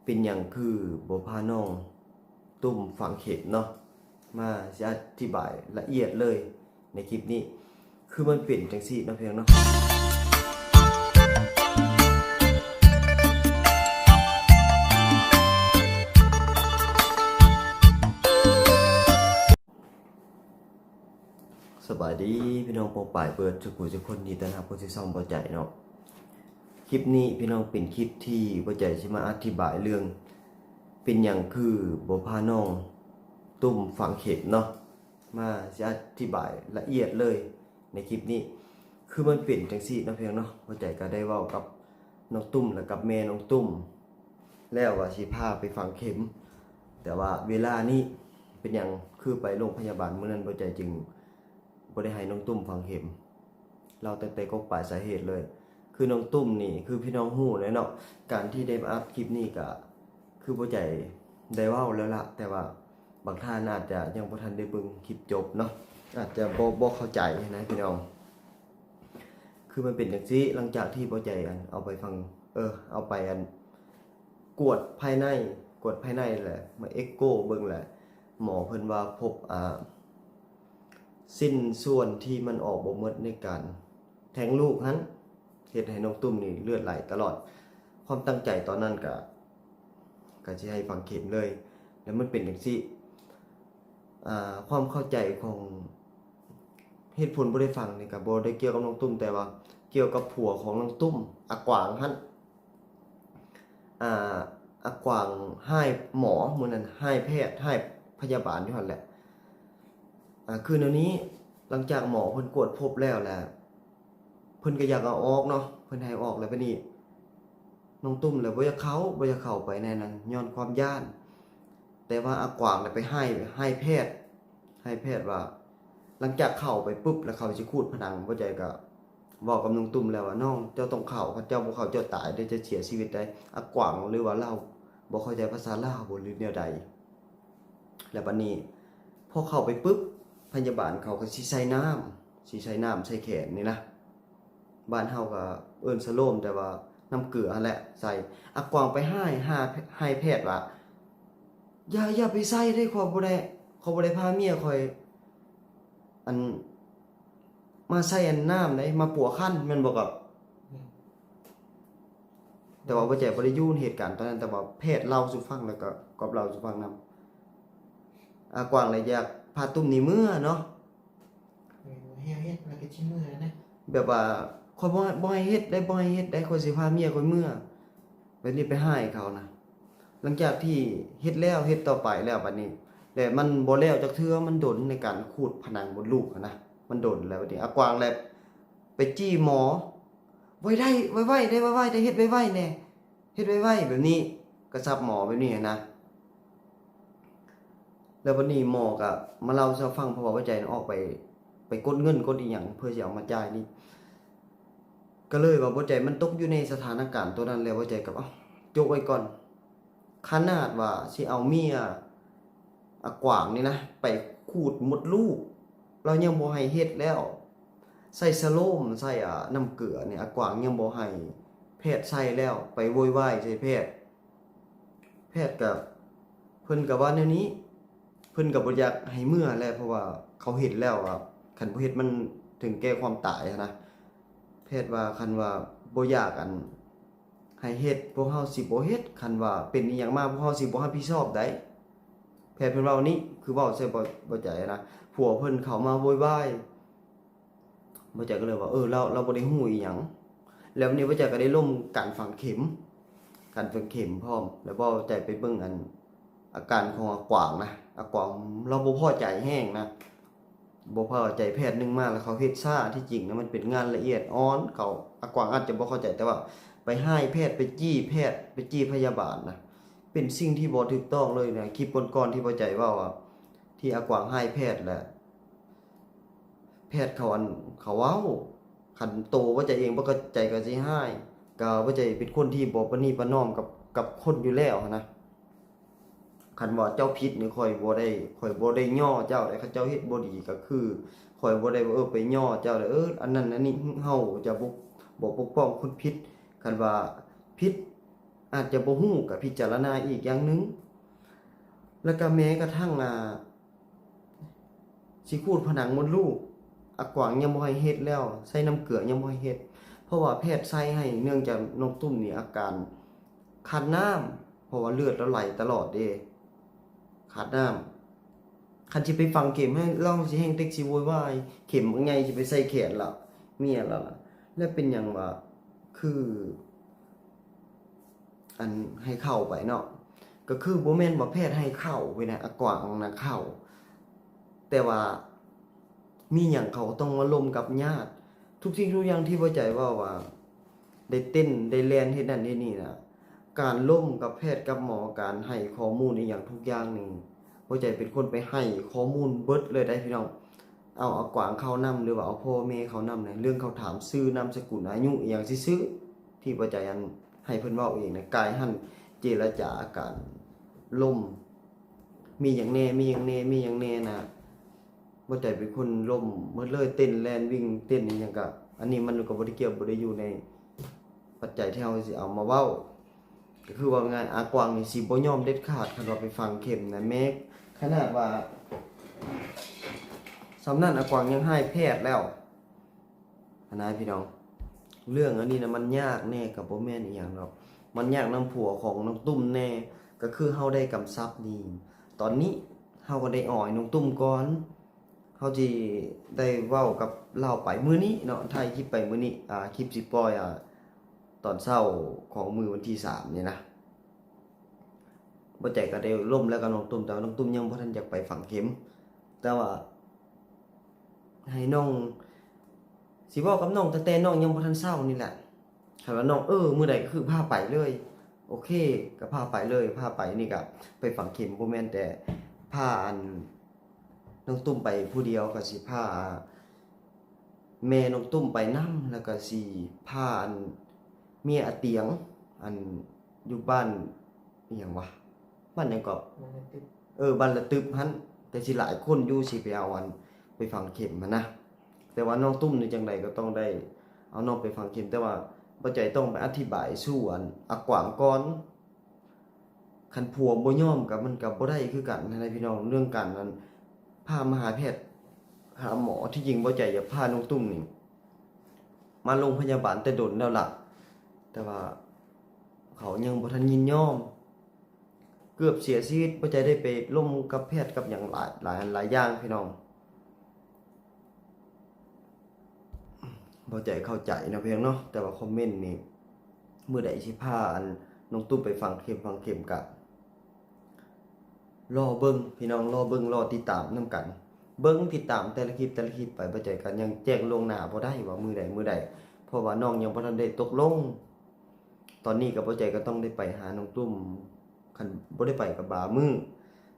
เป็นอย่างคือบ่พาน้องตุ้มฝังเข็มเนาะมาสิอธิบายละเอียดเลยในคลิปนี้คือมันเป็นจังซี่เนาะเพียงเนาะสบายดีพี่น้องปองป่ายเปิดทุกผู้ทุกคนดีต้อนรับผู้ที่ซ่องบ่ใจเนาะคลิปนี้พี่น้องเป็นคลิปที่บ่ใจสิมาอธิบายเรื่องเป็นอย่างคือบ่พาน้องตุ้มฝังเข็มเนาะมาสิอธิบายละเอียดเลยในคลิปนี้คือมันเป็นจังซี่เนาะเพียงเนาะบ่ใจก็ได้เว้ากับน้องตุ้มและกับแม่น้องตุ้มแล้วว่าสิพาไปฝังเข็มแต่ว่าเวลานี้เป็นอย่างคือไปโรงพยาบาลมื้อนั้นบ่ใจจึงบ่ได้ให้น้องตุ้มฝังเข็มเราแต่ก็ปลายสาเหตุเลยคือน้องตุ้มนี่คือพี่น้องฮู้เลยเนาะการที่ได้มาอัดคลิปนี้ก็คือบ่ใจได้เว้าแล้วล่ะแต่ว่าบางท่านอาจจะยังบ่ทันได้เบิ่งคลิปจบเนาะอาจจะบ่เข้าใจนะพี่น้องคือมันเป็นจังซี่หลังจากที่บ่ใจเอาไปฟังเอาไปกวดภายในแหละมาเอ็กโกเบิ่งแหละหมอเพิ่นว่าพบสิ้นส่วนที่มันออกบ่หมดในการแทงลูกนั้นเฮ็ดให้น้องตุ้มนี่เลือดไหลตลอดความตั้งใจตอนนั้นก็สิให้ฝังเข็มเลยแล้วมันเป็นจังซี่ความเข้าใจของเหตุผลบ่ได้ฟังนี่ก็บ่ได้เกี่ยวกับน้องตุ้มแต่ว่าเกี่ยวกับผัวของน้องตุ้มอากวางหั่นอากวางให้หมอมื้อนั้นให้แพทย์ให้พยาบาลอยู่หั่นแหละคือแนวนี้หลังจากหมอเพิ่นกวดพบแล้วแหละเพิ่นก็อยากเอาออกเนาะเพิ่นให้ออกแล้วบัดนี้น้องตุ้มเลยบ่อยากเข้าไปในนั้นย้อนความย้านแต่ว่าอากวางน่ะไปให้แพทย์ว่าหลังจากเข้าไปปุ๊บแล้วเขาสิขูดผนังบ่ใจก็เว้ากับน้องตุ้มแล้วว่าน้องเจ้าต้องเข้าถ้าเจ้าบ่เข้าเจ้าตายได้จะเสียชีวิตได้อากวางหรือว่าเราบ่เข้าใจภาษาลาวบ่หรือแนวใดแล้วบัดนี้พอเข้าไปปุ๊บพยาบาลเขาก็สิใส่น้ำใส่แขนนี่นะบ้านเฮาก็เอิ้นสโลมแต่ว่าน้ำเกลือนั่นแหละใส่อากวางไปให้แพทย์ว่าอย่าไปใส่ได้เขาบ่ได้พาเมียข่อยมาใส่น้ำได้มาปัวคั่นแม่นบ่กับแต่ว่าบ่ใจบ่ได้อยู่ในเหตุการณ์ตอนนั้นแต่ว่าแพทย์เล่าสู่ฟังแล้วก็กับเราสู่ฟังนำอากวางเลยอยากพาตุ้มนี่เมื่อเนาะเฮ็ดแล้วก็สิมื้อนะแบบว่าข่อยบ่ให้เฮ็ดได้ข่อยสิพาเมียข่อยเมื่อแบบนี้ไปให้เขานะหลังจากที่เฮ็ดแล้วเฮ็ดต่อไปแล้วบัดนี้แต่มันบ่แล้วจักเทื่อมันดนในการขูดผนังมดลูกนะมันดนแล้วบัดนี้อากวางแล้วไปจี้หมอไว้ได้เฮ็ดไวๆแน่เฮ็ดไวๆแบบนี้ก็ซับหมอแบบนี้นะแล้ววันนี้หมอก็มาเล่าให้ฟังเพราะว่าใจออกไปกดเงินกดอีหยังเพื่อสิเอามาจ่ายนี่ก็เลยว่าบ่ใจมันตกอยู่ในสถานการณ์ตัวนั้นแล้วบ่ใจก็จกไว้ก่อนขนาดว่าสิเอาเมียอากวางนี่นะไปขูดมดลูกเรายังบ่ให้เฮ็ดแล้วใส่สโลมใส่น้ำเกลือนี่อากวางยังบ่ให้แพทย์ใส่แล้วไปโวยวายใส่แพทย์ก็เพิ่นก็ว่าแนวนี้เพิ่นก็บ่อยากให้เมื่อแล้วเพราะว่าเขาเห็นแล้วว่าคันบ่เฮ็ดมันถึงแก่ความตายนะแพทย์ว่าคันว่าบ่อยากให้เฮ็ดพวกเฮาสิบ่เฮ็ดคันว่าเป็นอีหยังมาพวกเฮาสิบ่รับผิดชอบได้แพทย์เพิ่นเว้านี้คือเว้าใส่บ่ใจนะผัวเพิ่นเข้ามาโวยวายบ่ใจก็เลยว่าเราบ่ได้ฮู้อีหยังแล้ววันนี้บ่ใจก็ได้ล้มการฝังเข็มพร้อมแล้วบ่ใจไปเบิ่งอาการของอากวางนะอากวางเราบ่พอใจแห้งนะบ่พอใจแพทย์นึงมาแล้วเขาเฮ็ดซ่าที่จริงนะมันเป็นงานละเอียดอ่อนเขาอากวางอาจจะบ่เข้าใจแต่ว่าไปให้แพทย์ไปจี้พยาบาลนะเป็นสิ่งที่บ่ถูกต้องเลยนะคลิปก่อนๆที่บ่ใจว่าที่อากวางให้แพทย์แหละแพทย์เขาเว้าคันโตว่าใจเองบ่เข้าใจก็สิให้ก็บ่ใจเป็นคนที่บ่ประนีประนอมกับคนอยู่แล้วนะคันว่าเจ้าผิดนี่ข่อยบ่ได้ย่อเจ้าได้คันเจ้าเฮ็ดบ่ดีก็คือข่อยบ่ได้ว่าไปย่อเจ้าได้อันนั้นอันนี้เฮาจะบ่ปกป้องคนผิดคันว่าผิด อาจจะบ่ฮู้ก็พิจารณาอีกอย่างหนึงแล้วก็แม้กระทั่งสิขูดผนังมดลูกกวางยังบ่ให้เฮ็ดแล้วใส่น้ำเกลือยังบ่ให้เฮ็ดเพราะว่าแพทย์ใส่ให้เนื่องจากน้องตุ้มนี่อาการขาดน้ำเพราะว่าเลือดเราไหลตลอดเด้ขาดน้ำคันสิไปฝังเข็มให้เราสิแฮงเต็กสิโวยวายเข็มบางใหญ่สิไปใส่แขนล่ะเมียแล้วล่ะแล้วเป็นหยังว่าคืออันให้เข้าไปเนาะก็คือบ่แม่นว่าแพทย์ให้เข้าไปนะกวางนะเข้าแต่ว่ามีหยังเขาต้องมาลมกับญาติทุกสิ่งทุกอย่างที่บ่ใจว่าได้เต้นได้แล่นเฮ็ดนั่นเฮ็ดนี่น่ะการล่มกับแพทย์กับหมอการให้ข้อมูลอีหยังทุกอย่างนี่บ่ใจเป็นคนไปให้ข้อมูลเบิดเลยได้พี่น้องเอากวางเข้านำหรือว่าเอาพ่อแม่เขานำในเรื่องเขาถามชื่อนามสกุลอายุอีหยังซื่อๆที่บ่ใจอันให้เพิ่นเว้าเองนะกายหั่นเจรจาการล่มมีหยังแน่มีหยังแน่มีหยังแน่น่ะบ่ใจเป็นคนล่มหมดเลยเต้นแล่นวิ่งเต้นอีหยังก็อันนี้มันก็บ่ได้เกี่ยวบ่ได้อยู่ในปัจจัยที่เฮาสิเอามาเว้าก็คือว่าง่ายกวางนี่สิบ่ยอมเด็ดขาดคันว่าไปฟังเข็มนะแม้ขนาดว่าสำนั้นกวางยังให้แพทย์แล้วนะพี่น้องเรื่องอันนี้นะมันยากแน่ก็บ่แม่นอีหยังหรอกมันยากนำผัวของน้องตุ้มแน่ก็คือเฮาได้กำชับนี่ตอนนี้เฮาก็ได้อ้อยน้องตุ้มก่อนเฮาสิได้เว้ากับเราไปมื้อนี้เนาะถ่ายคลิปไปมื้อนี้คลิปสิปล่อยตอนเช้าของมื้อวันที่3นี่นะบ่ใจก็ได้ล่มแล้วกับน้องตุ้มแต่ว่าน้องตุ้มยังบ่ทันอยากไปฝังเข็มแต่ว่าให้น้องสิเว้ากับน้องแต่น้องยังบ่ทันเช้านี่แหละคันว่าน้องมื้อใดก็คือพาไปเลยโอเคก็พาไปเลยพาไปนี่ก็ไปฝังเข็มบ่แม่นแต่พาน้องตุ้มไปผู้เดียวก็สิพาแม่น้องตุ้มไปนำแล้วก็สิพาเมียอาเตียงอยู่บ้านอีหยังวะบ้านหยังก็บ้านละตึบหั่นแต่สิหลายคนอยู่สิไปเอาไปฝังเข็มหันนะแต่ว่าน้องตุ้มนี่จังไดก็ต้องได้เอาน้องไปฝังเข็มแต่ว่าบ่ใจต้องไปอธิบายสู่กวางก่อนคันผัวบ่ยอมก็มันก็บ่ได้คือกันนะพี่น้องเรื่องการนั้นพามาหาแพทย์หาหมอที่จริงบ่ใจอยากพาน้องตุ้มนี่มาโรงพยาบาลแต่ดนแล้วล่ะแต่ว่าเขายังบ่ทันยินยอมเกือบเสียชีวิตบ่ใจได้ไปร่วมกับแพทย์กับหยังหลายอย่างพี่น้องบ่ใจเข้าใจนะเพียงเนาะแต่ว่าคอมเมนต์นี่มื้อใดสิพาน้องตุ้มไปฟังเข็มกะรอเบิ่งพี่น้องรอเบิ่งรอติดตามนํกันเบิ่งติดตามแต่ละคลิปไปบ่ใจกันยังแจ้งล่วงหน้าบ่ได้ว่ามื้อใดเพราะว่าน้องยังบ่ทันได้ตกลงตอนนี้ก็บ่ใจก็ต้องได้ไปหาน้องตุ้มคันบ่ได้ไปก็บ่ามื้อ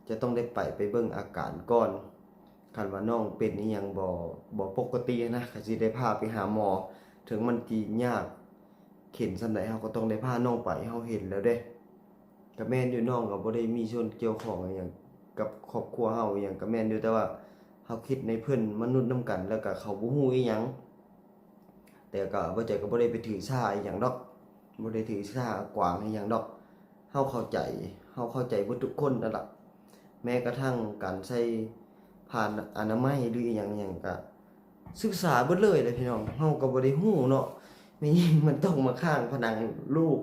จะต้องได้ไปเบิ่งอาการก่อนคันว่าน้องเป็นอีหยังบ่ปกตินะก็สิได้พาไปหาหมอถึงมันสิยากเข็นส่ำใดเฮาก็ต้องได้พาน้องไปเฮาเห็นแล้วเด้ก็แม่นอยู่น้องก็บ่ได้มีส่วนเกี่ยวข้องอิหยังกับครอบครัวเฮาอิหยังก็แม่นอยู่แต่ว่าเฮาคิดในเพิ่นมนุษย์นํกันแล้วก็เขาบ่ฮู้อีหยังแต่ก็บ่ใจก็บ่ได้ไปถือสาอีหยังดอกบ่ได้ถือสากวางอีหยังดอกเฮาเข้าใจเบิดทุกคนนั่นล่ะแม้กระทั่งการใช้ผ่านอนามัยหรืออีหยังก็ศึกษาเบิดเลยพี่น้องเฮาก็บ่ได้ฮู้เนาะแม่ยิ่งมันต้องมาข้างผนังลูก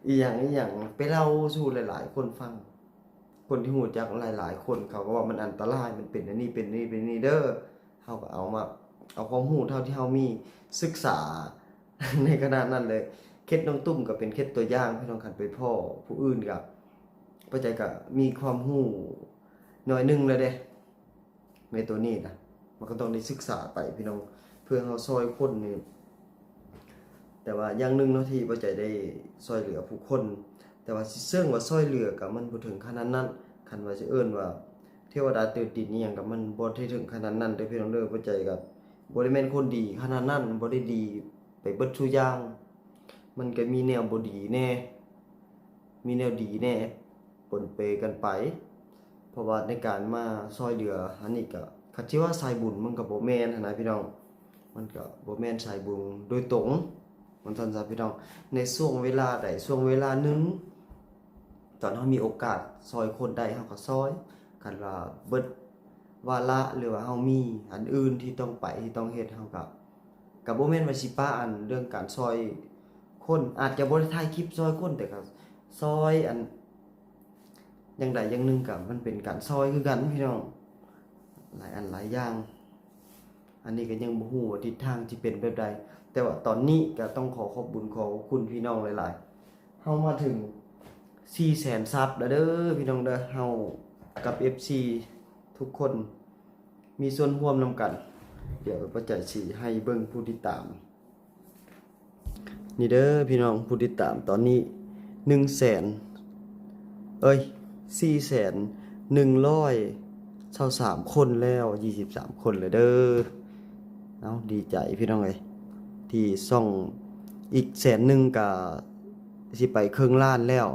อีหยังไปเล่าสู่หลายๆคนฟังคนที่ฮู้จักหลายๆคนเขาก็ว่ามันอันตรายมันเป็นอันนี้เป็นนี่เด้อเฮาก็เอาความรู้เท่าที่เฮามีศึกษา ในขนาดนั้นเลยเคสน้องตุ้มก็เป็นเคสตัวอย่างพี่น้องคันไปพ่อผู้อื่นก็ปัจจัยก็มีความรู้น้อยนึงแล้วเด้ในตัวนี้นะมันก็ต้องได้ศึกษาไปพี่น้องเพื่อเฮาซอยคนนี่แต่ว่าอย่างนึงเนาะที่ปัจจัยได้ซอยเหลือผู้คนแต่ว่าสิเชิงว่าซอยเหลือก็มันบ่ถึงขนาดนั้นคันว่าสิเอิ้นว่าเทวดาตื่นดินอีหยังก็มันบ่ได้ถึงขนาดนั้นเด้อพี่น้องเด้อปัจจัยก็บ่ได้แม่นคนดีขนาดนั้นบ่ได้ดีไปเบิดทุกอย่างมันก็มีแนวบ่ดีแน่มีแนวดีแน่ปนเปกันไปเพราะว่าในการมาซอยเหลืออันนี้ก็คันสิว่าสายบุญมันก็บ่แม่นหันนะพี่น้องมันก็บ่แม่นสายบุญโดยตรงมันซั่นซะพี่น้องในช่วงเวลาใดช่วงเวลาหนึง ตอนเฮามีโอกาสซอยคนได้เฮาก็ซอยคันว่าเบิดวาระหรือว่าเฮามีอันอื่นที่ต้องไปที่ต้องเฮ็ดเฮาก็บ่แม่นว่าสิปะอันเรื่องการซอยคนอาจจะบ่ได้ถ่ายคลิปซอยคนแต่ก็ซอยอันอย่างใดอย่างหนึ่งก็มันเป็นการซอยคือกันพี่น้องหลายอันหลายอย่างอันนี้ก็ยังบ่ฮู้ว่าทิศทางสิเป็นแบบใดแต่ว่าตอนนี้ก็ต้องขอขอบคุญขอบคุณพี่น้องหลายๆเฮามาถึง400,000 ซับแล้วเด้อพี่น้องเด้อเฮากับ FC ทุกคนมีส่วนร่วมนำกัน เดี๋ยวปัจจัยสิให้เบิ่งผู้ติดตาม นี่เด้อพี่น้องผู้ติดตามตอนนี้ 4,123 คนแล้ว23 คนเลยเด้อเอาดีใจพี่น้องเอ้ยที่ส่องอีก100,000ก็สิไปครึ่งล้านแล้ว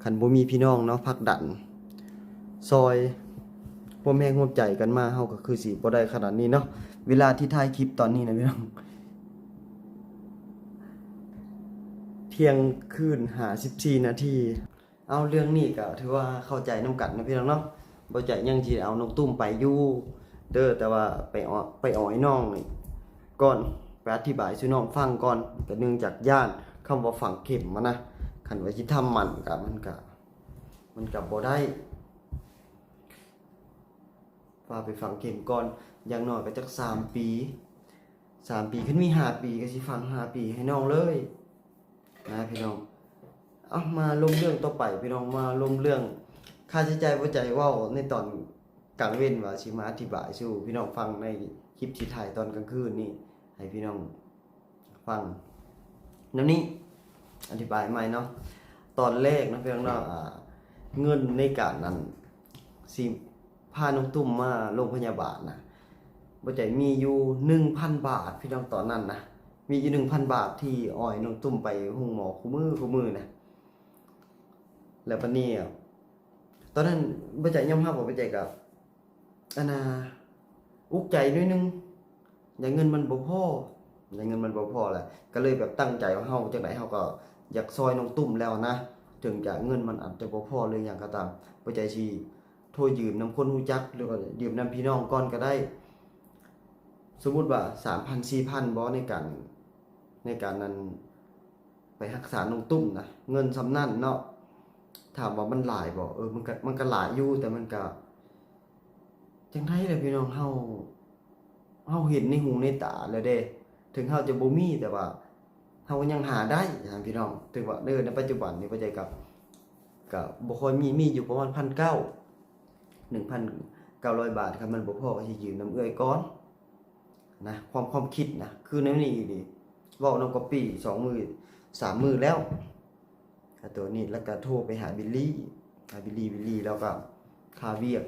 คันบ่มีพี่น้องเนาะผลักดันซอยร่วมแรงร่วมใจกันมาเฮาก็คือสิบ่ได้ขนาดนี้เนาะเวลาที่ถ่ายคลิปตอนนี้นะพี่น้องเที่ยงคืน54 นาทีเอาเรื่องนี้ก็ถือว่าเข้าใจนํกันนะพี่น้องเนาะบ่ใจยังสิเอาน้องตุ้มไปอยู่เด้อแต่ว่าไปอ้อยน้องนี่ก่อนไปอธิบายสู่น้องฟังก่อนก็เนื่องจากย่านคำว่าฝังเข็มมานะคันว่าสิทำมันก็มันก็บ่ได้ว่าไปฝังเข็มก่อนอย่างน้อยก็จัก3 ปี3 ปีขึ้นมี5 ปีก็สิฝัง5 ปีให้น้องเลยนะพี่น้องเอามาลงเรื่องต่อไปพี่น้องมาลงเรื่องค่าใช้จ่ายบ่ใจเว้าในตอนกลางเว้นว่าสิมาอธิบายสู่พี่น้องฟังในคลิปที่ถ่ายตอนกลางคืนนี่ให้พี่น้องฟังนำนี้อธิบายใหม่เนาะตอนแรกนะพี่น้องเนาะเงินในการนั้นสิพาน้องตุ้มมาโรงพยาบาลนะบ่ใจมีอยู่ 1,000 บาทพี่น้องตอนนั้นนะมีอยู่ 1,000 บาทที่อ้อยน้องตุ้มไปห้องหมอคู่มือนะแล้วบัดนี้ตอนนั้นบ่ใจยอมรับว่าบ่ใจก็อันน่ะอุกใจนิดนึงอย่างเงินมันบ่พอแหละก็เลยแบบตั้งใจว่าเฮาจังได๋เฮาก็อยากซอยน้องตุ้มแล้วนะถึงจะเงินมันอาจจะบ่พอหรือหยังก็ตามบ่ใจสิโทรยืมนำคนรู้จักหรือว่ายืมนำพี่น้องก่อนก็ได้สมมุติว่า 3,000 4,000 บ่ในการนั้นไปรักษาน้องตุ้มนะเงินสำนั้นเนาะถามว่ามันหลายบ่มันก็หลายอยู่แต่มันก็จังได๋ล่ะพี่น้องเฮาเห็นในหูในตาแล้วเด้ถึงเฮาจะบ่มีแต่ว่าเฮายังหาได้นะพี่น้องถึงว่าในปัจจุบันนี้ปัจจัยกับบ่ค่อยมีอยู่ประมาณ 1,900 บาทครับมันบ่พอก็สิยืมน้ำเอื้อยก่อนนะความคิดนะคือแนวนี้อีหลีเว้านำก๊อปปี้2 มื้อ3 มื้อแล้วตัวนี้แล้วก็โทรไปหาบิลลี่แล้วก็ค่าเวียก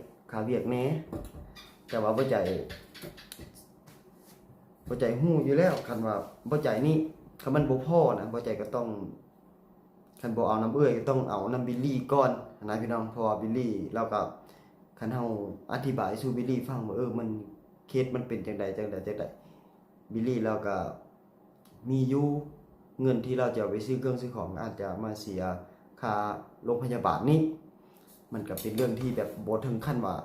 แหน่แต่ว่าบ่ใจฮู้อยู่แล้วคันว่าบ่ใจนี่คันมันบ่พอนะบ่ใจก็ต้องคันบ่เอาน้ำเอื้อยก็ต้องเอาน้ำบิลลี่ก่อนนะพี่น้องเพราะว่าบิลลี่แล้วก็คันเฮาอธิบายสู่บิลลี่ฟังว่ามันเคสมันเป็นจังไดบิลลี่แล้วก็มีอยู่เงินที่เราจะเอาไปซื้อเครื่องซื้อของอาจจะมาเสียค่าโรงพยาบาลนี่มันก็เป็นเรื่องที่แบบบ่ถึงขั้นว่า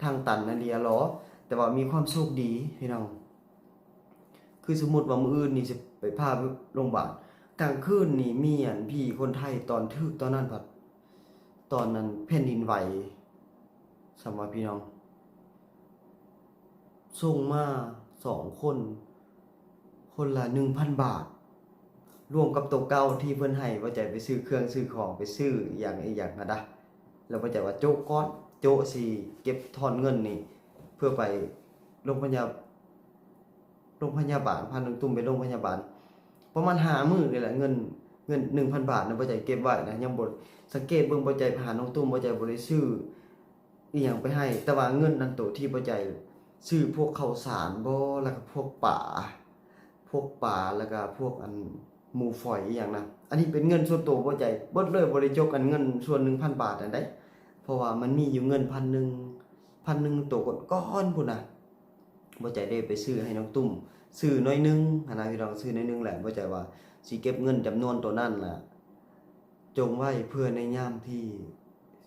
ทางตันนั่นเดียหรอแต่ว่ามีความโชคดีพี่น้องคือสมมุติว่ามื้ออื่นนี่สิไปพาไปโรงพยาบาลกลางคืนนี่มีอันพี่คนไทยตอนทึกตอนนั้นพัดตอนนั้นแผ่นดินไหวสำหรับพี่น้องส่งมา2 คนละ 1,000 บาทรวมกับตัวเก่าที่เพิ่นให้ว่าใจไปซื้อเครื่องซื้อของไปซื้ออย่างนะดะแล้วว่าใจว่าโจ๊กก้อนโจ๊สิเก็บทอนเงินนี่เพื่อไปโรงพยาบาลพาน้องตุ้มไปโรงพยาบาลประมาณ5 มื้อนี่แหละเงิน 1,000 บาทนะบ่ใจเก็บไว้นะยังบ่สังเกตเบิ่งบ่ใจไปหาน้องตุ้มบ่ใจบ่ได้ซื้ออีหยังไปให้แต่ว่าเงินนั้นโตที่บ่ใจซื้อพวกข้าวสารบ่แล้วก็พวกปลาแล้วก็พวกอันหมูฝอยอีหยังนะอันนี้เป็นเงินส่วนตัวบ่ใจเบิดเลยบ่ได้จกกันเงินส่วน 1,000 บาทอันใดเพราะว่ามันมีอยู่เงิน 1,000 ตัวก้อนพุ่นน่ะบ่ใจได้ไปซื้อให้น้องตุ้มซื้อน้อยนึงหั่นน่ะพี่น้องซื้อน้อยนึงแหละบ่ใจว่าสิเก็บเงินจำนวนตัวนั้นน่ะ จงไว้เพื่อในยามที่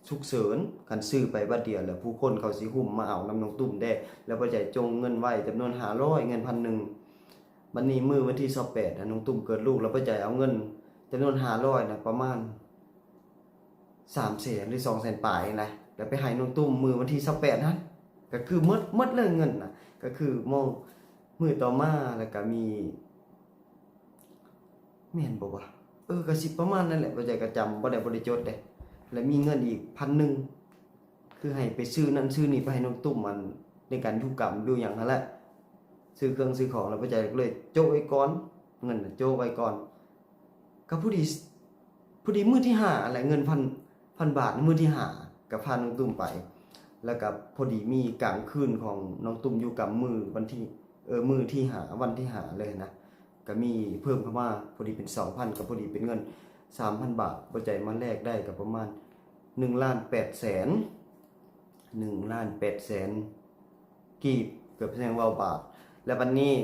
ฉุกเฉินคันซื้อไปบัดเดียวแล้วผู้คนเขาสิหุ้มมาเอานำน้องตุ้มได้แล้วบ่ใจจงเงินไว้จำนวน500เงิน1,000บัดนี้มื้อวันที่28น้องตุ้มเกิดลูกแล้วบ่ใจเอาเงินจำนวน500น่ะประมาณ300,000หรือ200,000ปลายนะแล้วไปให้น้องตุ้มมื้อวันที่28นั้นก็คือหมดเลยเงินน่ะก็คือมองมื้อต่อมาแล้วก็มีแม่นบ่วะก็สิประมาณนั้นแหละบ่ใจก็จำบ่ได้จดเด้แล้วมีเงินอีก1,000คือให้ไปซื้อนั่นซื้อนี่ไปให้น้องตุ้มมันในการธุกรรมดูหยังนั่นแหละซื้อเครื่องซื้อของแล้วบ่ใจก็เลยโจะไว้ก่อนเงินน่ะโจะไว้ก่อนก็ผู้ดีมื้อที่5อะไรเงินพันบาทมื้อที่5ก็พาน้องตุ้มไปแล้วก็พอดีมีกลางคืนของน้องตุ้มอยู่กับมื้อวันที่มื้อที่5วันที่5เลยนะก็มีเพิ่มเข้ามาพอดีเป็น 2,000 ก็พอดีเป็นเงิน 3,000 บาทบ่ใจมาแลกได้ก็ประมาณ1,800,000 1,800,000กีบเกือบแสดงว่าบาทแล้วบัดนี้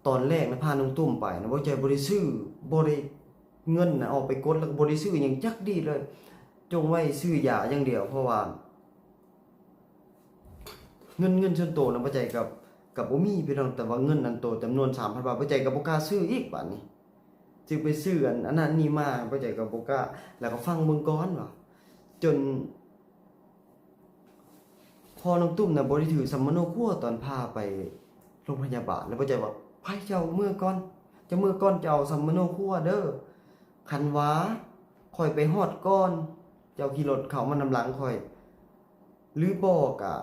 ตอนแรกนะพาน้องตุ้มไปนะบ่ใจบ่ได้ซื้อบ่ได้เงินน่ะออกไปกดแล้วก็บ่ได้ซื้อหยังจักดีเลยจงไว้ซื้อยาอย่างเดียวเพราะว่าเงินส่วนตัวนะบ่ใจกับบ่มีพี่น้องแต่ว่าเงินนั้นโตจำนวน 3,000 บาทบ่ใจก็บ่กล้าซื้ออีกบัดนี้จึงไปซื้ออันนั้นนี่มาบ่ใจก็บ่กล้าแล้วก็ฟังเบิ่งก่อนว่าจนพอน้องตุ้มน่ะบ่ได้ถือสัมมโนครัวตอนพาไปโรงพยาบาลแล้วบ่ใจว่าไผเจ้ามื้อก่อนจะมื้อก่อนจะเอาสัมมโนครัวเด้อคันว่าข่อยไปฮอดก่อนเจ้าขี่รถเข้ามานำหลังข่อยหรือบ่ก็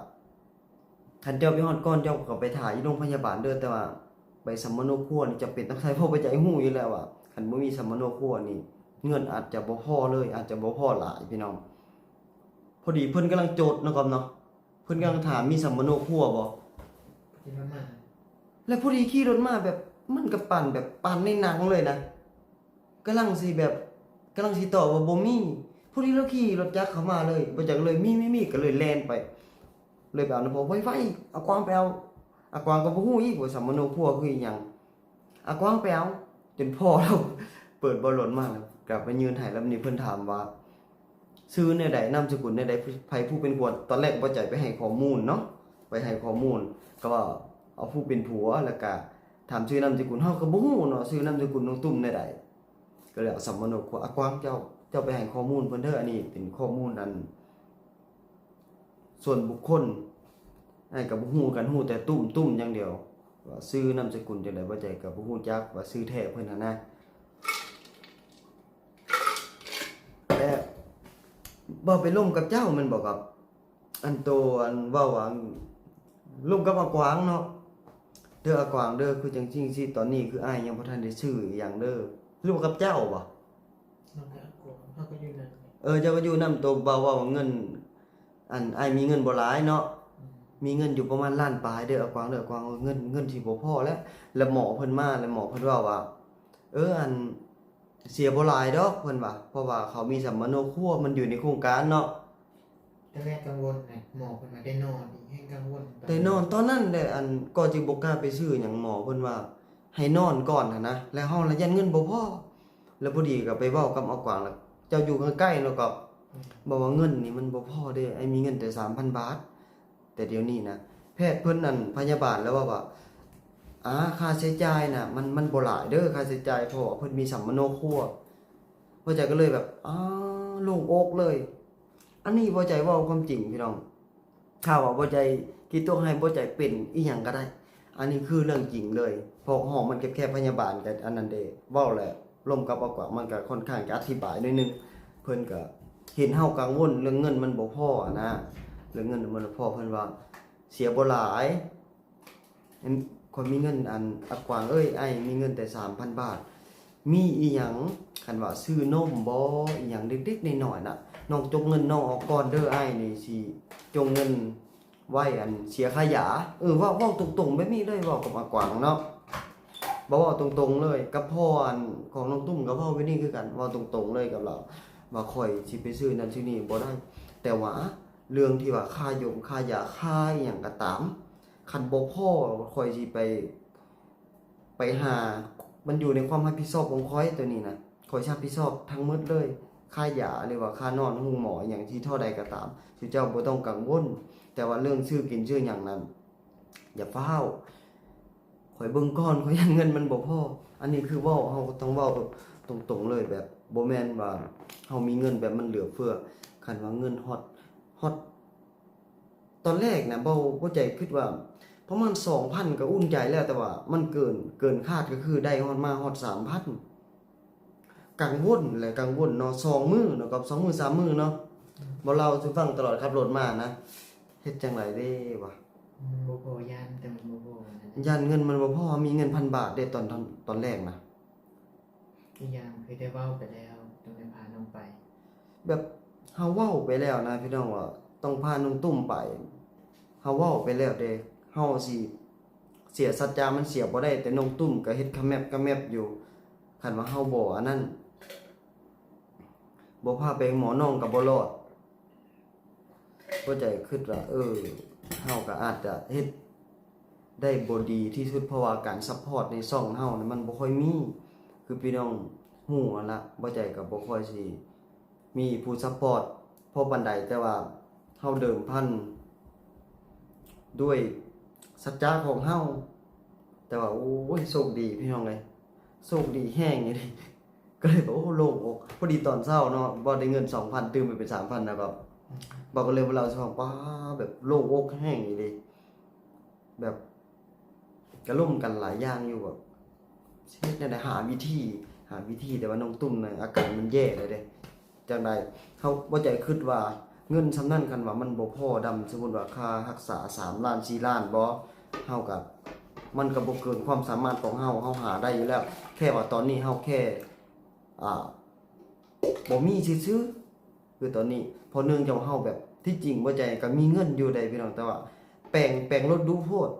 คันเจ้าไปฮอดก่อนเจ้าก็ไปถ่ายอยู่โรงพยาบาลเด้อแต่ว่าไปสัมมโนครัวนี่จำเป็นต้องใช้เพราะบ่ใจฮู้อยู่แล้วว่าคันบ่มีสัมมโนครัวนี่เงินอาจจะบ่พอเลยอาจจะบ่พอหลายพี่น้องพอดีเพิ่นกำลังโจทย์เนาะครับเนาะเพิ่นกำลังถามมีสัมมโนครัวบ่ ที่มา แล้วพอดีขี่รถมาแบบมันก็ปั่นแบบปั่นในหนังเลยนะกำลังสิตอบว่าบ่มีพอดีเราขี่รถจักรเข้ามาเลยบ่จักเลยมีก็เลยแล่นไปเลยไปเอาน้ำพอไฟเอากวางไปเอาอากวางก็บ่ฮู้อีกว่าสัมมโนครัวคืออีหยังอากวางไปเอาจนพ่อเราเปิดบ่หล่นมาแล้วกลับไปยืนให้แล้วนี่เพิ่นถามว่าชื่อแนวใดนามสกุลแนวใดไผผู้เป็นผัวตอนแรกบ่ใจไปให้ข้อมูลเนาะไปให้ข้อมูลก็ว่าเอาผู้เป็นผัวแล้วก็ถามชื่อนามสกุลเฮาก็บ่ฮู้เนาะชื่อนามสกุลน้องตุ้มแนวใดก็เลยเอาสัมมโนครัวอากวางเจ้าไปให้ข้อมูลเพิ่นเด้ออันนี้เป็นข้อมูลอันส่วนบุคคลไอ้ก็บ่ฮู้กันฮู้แต่ตุ้มอย่างเดียวว่าชื่อนามสกุลจังได๋บ่ใจก็บ่ฮู้จักว่าชื่อแท้เพิ่นน่ะนะและบ่ไปร่วมกับเจ้ามันบ่กับอันโตอันเว้าว่าร่วมกับอากวางเนาะเด้ออากวางเด้อคือจังจริงสิตอนนี้คืออ้ายยังบ่ทันได้ซื้ออีหยังเด้อร่วมกับเจ้าบ่ น้องก็กลัวเขาก็อยู่นั่น เจ้าก็อยู่นำตัวเบาเว้าเงินอันอ้ายมีเงินบ่หลายเนาะมีเงินอยู่ประมาณล้านปลายเด้ออากวางเด้ออากวางเงินสิบ่พอแล้วหมอเพิ่นมาแล้วหมอเพิ่นเว้าว่าอันเสียบ่หลายดอกเพิ่นว่าเพราะว่าเขามีสัมมโนครัวมันอยู่ในโครงการเนาะ แต่แรกกังวลนะหมอเพิ่นมาได้นอนอีกให้กังวล แต่นอนตอนนั้นแหละอันก็จึงบ่กล้าไปซื้อหยังหมอเพิ่นว่าให้นอนก่อนหันนะแล้วเฮาละยันเงินบ่พอแล้วพอดีก็ไปเว้ากับอากวางแล้วเจ้าอยู่ใกล้ๆแล้วก็บอกว่าเงินนี่มันบ่พอเด้ไอ้มีเงินแต่ 3,000 บาทแต่เดี๋ยวนี้นะแพทย์เพิ่นนั่นพยาบาลแล้วว่าค่าใช้จ่ายน่ะมันบ่หลายเด้อค่าใช้จ่ายเพราะว่าเพิ่นมีสัมมโนครัวพ่อใจก็เลยแบบโล่งอกเลย อันนี้บ่ใจเว้าความจริงพี่น้องถ้าว่าบ่ใจคิดตัวให้บ่ใจเป็นอีหยังก็ได้อันนี้คือเรื่องจริงเลยเพราะห้องมันแคบๆพยาบาลก็อันนั้นเด้เว้าแหละร่วมกับอากวางมันก็ค่อนข้างจะอธิบายหน่อยนึงเพิ่นก็เห็นเฮากังวลเรื่องเงินมันบ่พอนะเรื่องเงินมันบ่พอเพิ่นว่าเสียบ่หลายคนมีเงินอันอากวางอ้ายมีเงินแต่ 3,000 บาทมีอีหยังคันว่าซื้อนมบ่อีหยังเด็กๆน้อยๆน่ะน้องจกเงินน้องออกก่อนเด้ออ้ายนี่สิจงเงินไว้อันเสียค่ายาเว้าตรงๆแบบนี้เลยเว้ากับอากวางเนาะบ่เว้าตรงๆเลยกับพ่ออันของน้องตุ้มก็เว้าไว้นี่คือกันเว้าตรงๆเลยกับเราว่าข่อยสิไปซื้อนั่นซื้อนี่บ่ได้แต่ว่าเรื่องที่ว่าค่ายงค่ายาค่าอีหยังก็ตามคันบ่พอข่อยสิไปหามันอยู่ในความรับผิดชอบของข่อยตัวนี้นะ คอยรับผิดชอบทั้งหมดเลยค่ายาหรือว่าค่านอนห้องหมออย่างที่เท่าใดก็ตามสิเจ้าบ่ต้องกังวลแต่ว่าเรื่องชื่อกินชื่อหยังนั้นอย่าฟ้าวข่อยเบิ่งก่อนข่อยยังเงินมันบ่พออันนี้คือเว้าเฮาต้องเว้าแบบตรงๆเลยแบบบ่แม่นว่าเฮามีเงินแบบมันเหลือเฟือคันว่าเงินฮอดตอนแรกนะบ่ใจคิดว่าประมาณ 2,000 ก็อุ่นใจแล้วแต่ว่ามันเกินคาดก็คือได้ฮอดมาฮอด 3,000 กังวลแหละกังวลเนาะ2มื้อเนาะกับ2มื้อ3มื้อเนาะบ่เล่าสู่ฟังตลอดขับรถมานะเฮ็ดจังไดเด้วะ บ่พอยานแต่มันบ่พอนะ ยันเงินมันบ่พอมีเงิน1,000 บาทเด้ตอนแรกนะ อีกอย่างคือได้เว้าไปแล้วต้องได้พาน้องไป แบบเฮาเว้าไปแล้วนะพี่น้องว่าต้องพาน้องตุ้มไปเฮาเว้าไปแล้วเด้เฮาสิเสียสัจจามันเสียบ่ได้แต่น้องตุ้มก็เฮ็ดกะแมบอยู่คันว่าเฮาบ่อันนั้นบ่พาไปหมอน้องก็บ่รอดบ่ใจคิดว่าเฮาก็อาจจะเฮ็ดได้บ่ดีที่สุดเพราะว่าการซัปพอร์ตในช่องเฮานี่มันบ่ค่อยมีคือพี่น้องฮู้นั่นล่ะบ่ใจก็บ่ค่อยสิมีผู้ซัปพอร์ตพอปานใดแต่ว่าเฮาเดิมพันด้วยสัจจะของเฮาแต่ว่าโอ้ยโชคดีพี่น้องเอ้ยโชคดีแฮงอีหลีก็เลยบอกโอ้โล่งอกพอดีตอนเช้าเนาะบ่ได้เงิน 2,000 ตื่นไปเป็น 3,000 นะบอกก็เลยว่าเราสิว่าป้าแบบโล่งอกแฮงอีหลีแบบกระล่มกันหลายอย่างอยู่แบบเฮ็ดแนวใดหาวิธีแต่ว่าน้องตุ้มน่ะอาการมันแย่เลยเด้จังได๋เฮาบ่ใจคิดว่าเงินส่ำนั้นคันว่ามันบ่พอดำสมมุติว่าค่ารักษา3ล้าน4ล้านบ่เฮาก็มันก็บ่เกินความสามารถของเฮาหาได้อยู่แล้วแค่ว่าตอนนี้เฮาแค่บ่มีซื่อๆคือตอนนี้เพราะเนื่องจากว่าเฮาแบบที่จริงบ่ใจก็มีเงินอยู่ได้พี่น้องแต่ว่าแปลงรถดูโพด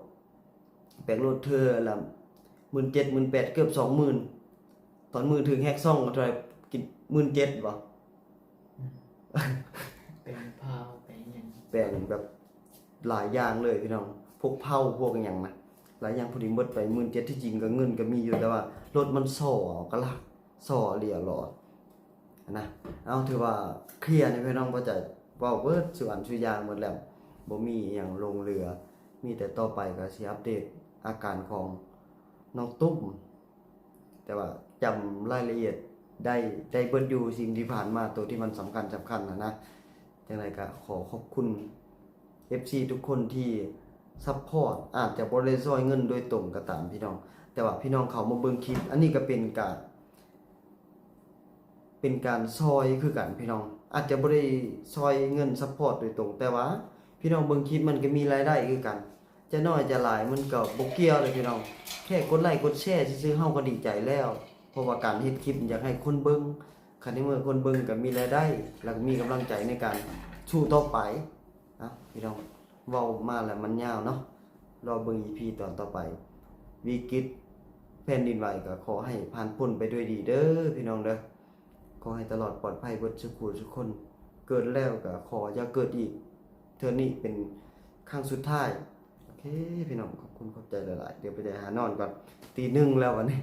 แปลงรถเทื่อละ 17,000 18,000เกือบ 20,000ตอนมือถึงแฮกซ่องก็เท่าไหร่กิน 17,000 บ่ เป็นพาวเป็นหยัง แปลงแบบหลายอย่างเลยพี่น้องพวกเผาพวกอหยังนะหลายอย่างพอดีหมดไป 17,000ที่จริงก็เงินก็มีอยู่แต่ว่ารถมันส่อกะละส่อเหลี่ยหลอดนะเอาถือว่าเคลียร์ในพี่น้องบ่จะเว้าเบิดส่วนสุอย่างหมดแล้วบ่มีอิหยังลงเรือ มีแต่ต่อไปก็สิอัปเดตอาการของน้องตุ้มแต่ว่าจำรายละเอียดได้เบิดอยู่สิ่งที่ผ่านมาตัวที่มันสำคัญนะจังไดก็ขอขอบคุณ FC ทุกคนที่ซัพพอร์ตอาจจะบ่ได้ซอยเงินโดยตรงก็ตามพี่น้องแต่ว่าพี่น้องเขามาเบิ่งคลิปอันนี้ก็เป็นการซอยคือกันพี่น้องอาจจะบ่ได้ซอยเงินซัพพอร์ตโดยตรงแต่ว่าพี่น้องเบิ่งคลิปมันก็มีรายได้คือกันจะน้อยจะหลายมันก็บ่เกี่ยวเลยพี่น้องแค่กดไลค์กดแชร์ซื่อๆเฮาก็ดีใจแล้วเพราะว่าการเฮ็ดคลิปอยากให้คนเบิ่งคันที่เมื่อคนเบิ่งก็มีรายได้แล้วก็มีกำลังใจในการสู้ต่อไปพี่น้องเว้ามาแล้วมันยาวเนาะรอเบิ่ง EP ตอนต่อไปวิกฤตแผ่นดินไหวก็ขอให้ผ่านพ้นไปด้วยดีเด้อพี่น้องเด้อขอให้ตลอดปลอดภัยเบิดทุกคนเกิดแล้วก็ขออย่าเกิดอีกเทื่อนี้เป็นครั้งสุดท้ายโอเคพี่น้องขอบคุณขอบใจหลายๆเดี๋ยวไปหานอนก่อนตี 1แล้ววันนี้